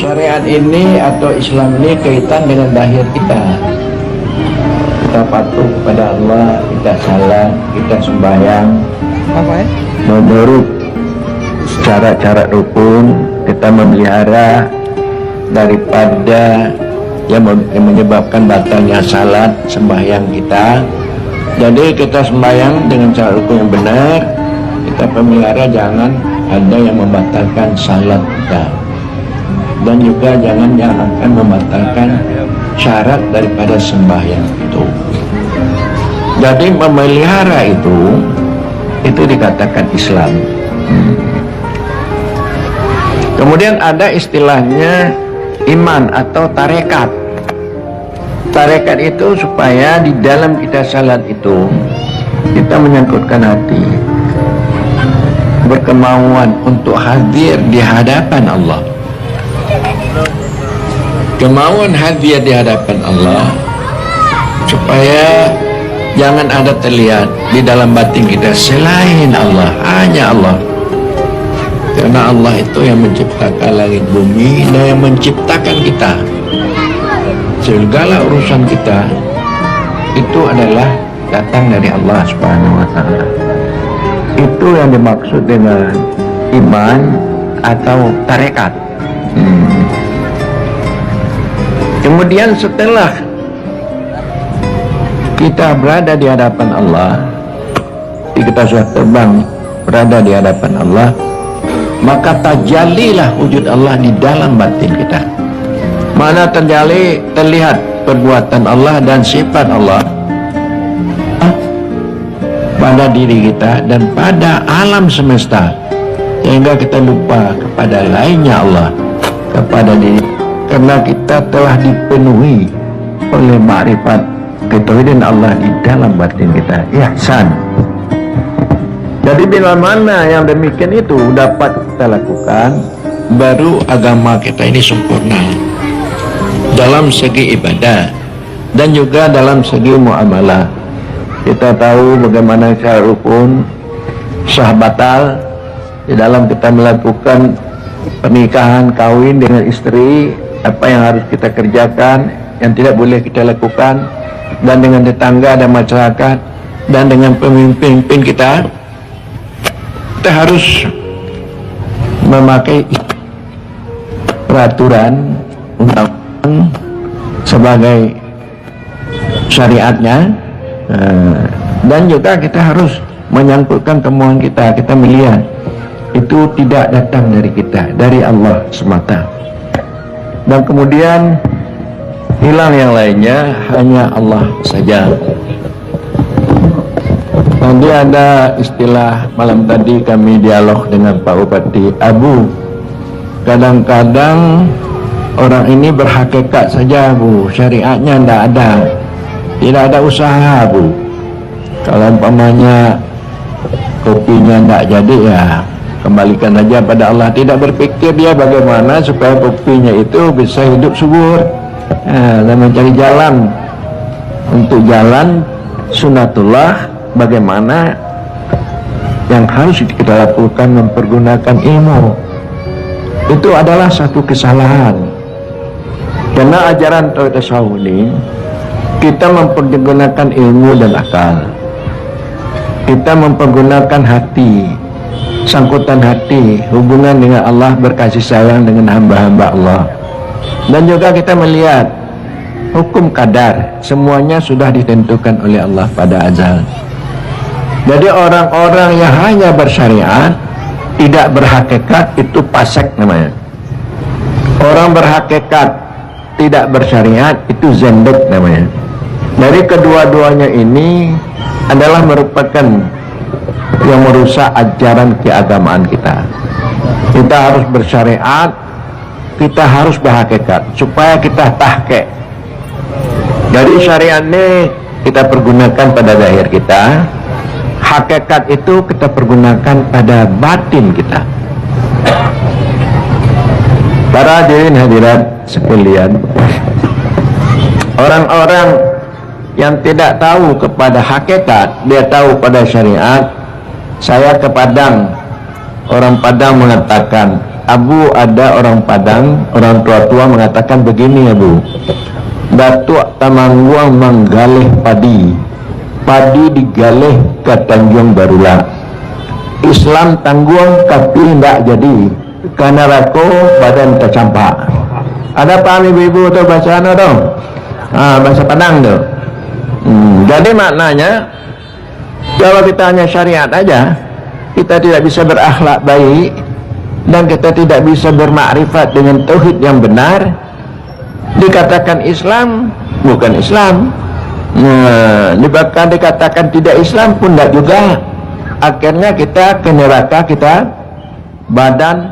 Syariat ini atau Islam ini kaitan dengan lahir kita. Kita patuh kepada Allah, kita salat, kita sembahyang, menurut cara-cara rukun, kita memelihara daripada yang menyebabkan batalnya salat sembahyang kita. Jadi kita sembahyang dengan cara rukun yang benar, kita pelihara jangan ada yang membatalkan salat kita, dan juga jangan membatalkan syarat daripada sembahyang itu. Jadi memelihara itu dikatakan Islam. Kemudian ada istilahnya iman atau tarekat. Tarekat itu supaya di dalam kita salat itu kita menyangkutkan hati, berkemauan untuk hadir di hadapan Allah. Kemauan hadir di hadapan Allah supaya jangan ada terlihat di dalam batin kita selain Allah, hanya Allah. Karena Allah itu yang menciptakan langit bumi dan yang menciptakan kita. Segala urusan kita itu adalah datang dari Allah Subhanahu wa Ta'ala. Itu yang dimaksud dengan iman atau tarekat. Kemudian setelah kita berada di hadapan Allah, kita sudah terbang berada di hadapan Allah, maka tajallilah wujud Allah di dalam batin kita. Mana terlihat perbuatan Allah dan sifat Allah pada diri kita dan pada alam semesta, sehingga kita lupa kepada lainnya Allah, kepada diri, karena kita telah dipenuhi oleh makrifat ketauhidan Allah di dalam batin kita, ihsan. Jadi bila mana yang demikian itu dapat kita lakukan, baru agama kita ini sempurna dalam segi ibadah dan juga dalam segi muamalah. Kita tahu bagaimana syarat rukun sah batal di dalam kita melakukan pernikahan, kawin dengan istri, apa yang harus kita kerjakan, yang tidak boleh kita lakukan, dan dengan tetangga dan masyarakat, dan dengan pemimpin kita. Kita harus memakai peraturan undang-undang sebagai syariatnya, dan juga kita harus menyangkutkan kemauan kita. Kita melihat itu tidak datang dari kita, dari Allah semata, dan kemudian hilang yang lainnya, hanya Allah saja. Tadi ada istilah, malam tadi kami dialog dengan Pak Bupati Abu, kadang-kadang orang ini berhakikat saja Bu, syariatnya tidak ada usaha Bu. Kalau umpamanya kopinya tidak jadi, ya kembalikan saja pada Allah. Tidak berpikir dia bagaimana supaya kopinya itu bisa hidup subur, dan mencari jalan untuk jalan sunnatullah, bagaimana yang harus kita lakukan, mempergunakan ilmu. Itu adalah satu kesalahan, karena ajaran tasawuf ini kita mempergunakan ilmu dan akal, kita mempergunakan hati, sangkutan hati, hubungan dengan Allah, berkasih sayang dengan hamba-hamba Allah. Dan juga kita melihat hukum qadar, semuanya sudah ditentukan oleh Allah pada azal. Jadi orang-orang yang hanya bersyariat tidak berhakikat, itu fasik namanya. Orang berhakikat tidak bersyariat, itu zendek namanya. Dari kedua-duanya ini adalah merupakan yang merusak ajaran keagamaan kita. Kita harus bersyariat, kita harus berhakikat supaya kita tahqiq. Dari syariat ini kita pergunakan pada zahir kita, hakikat itu kita pergunakan pada batin kita. Para hadirin hadirat sekalian, orang-orang yang tidak tahu kepada hakikat, dia tahu pada syariat. Saya ke Padang, orang Padang mengatakan Abu, ada orang Padang, orang tua-tua mengatakan begini Abu, Datuk Temanggung menggalih padi digalih ke Tanjung Barulah, Islam tanggung tapi tidak jadi karena rako badan tercampak. Ada paham ibu-ibu tu bahasa mana tu? Bahasa Padang tu. Jadi maknanya kalau kita hanya syariat aja, kita tidak bisa berakhlak baik dan kita tidak bisa bermakrifat dengan tauhid yang benar, dikatakan Islam bukan Islam, bahkan dikatakan tidak Islam pun tidak juga. Akhirnya kita ke neraka, kita badan